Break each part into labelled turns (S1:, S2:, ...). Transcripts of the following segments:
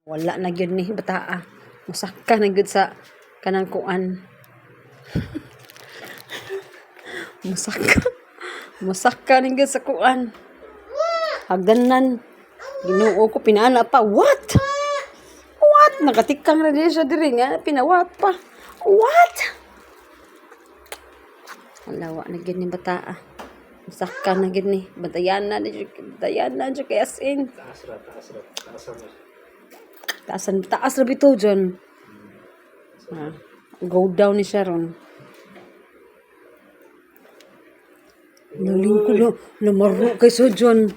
S1: Wala na gyud ni bataa. Musaka na gyud sa kanang kuan. Musaka. Musaka na gyud sa kuan. Hagdanan. Ginoo ko pinaana pa. What? What? Nakatikang na din siya diri nga pinawat pa. What? Alawa na gyud ni bataa. Musaka na gyud ni. Batayan na siya kay as in. Taas ra bitaw dyan. Go down ni Sharon. Naling ko na, namaro kay so dyan.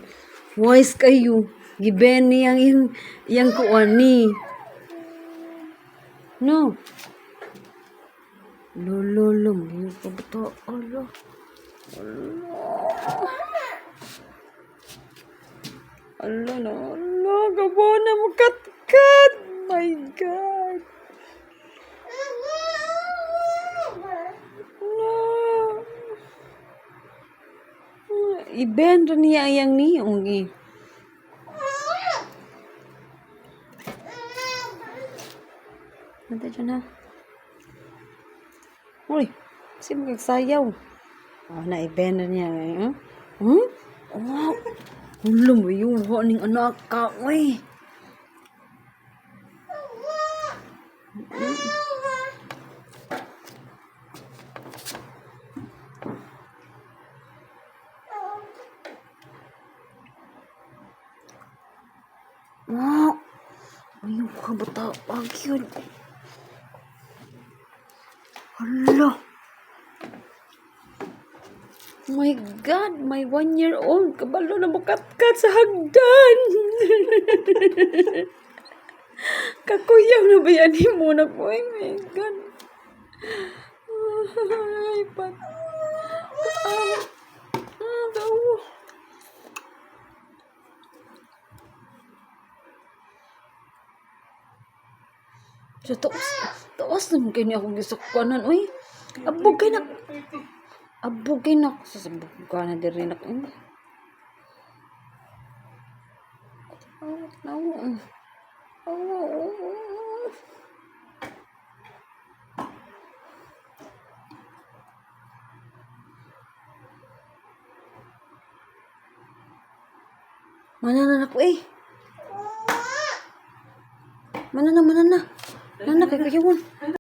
S1: Wise kayo. Giben ni yang kuan ni. No. Lolo, ngayon pa bito. Allah. Allah na, Allah. Gabo na mo katkat. My God. Iben rin niya yang niyong Nanta dyan na. Uy, kasi magsayaw. Na-iben rin niya. Oh, ulam mo yun. Ning anak ka. Uy. Ayaw ka bata. Pag yun. Hala. My God, my 1-year-old. Kabalo na makatkat sa hagdan. Kakuyaw na ba yan mo na po? Oh my God. Ay, pat. Daw. So, tawas naman kayo niya akong gisukwanan. Uy, abog kayo na. Abog kayo na. Sasabog ka na din rin ako. Mana na ako eh. Mana na. Nana, kaya yun.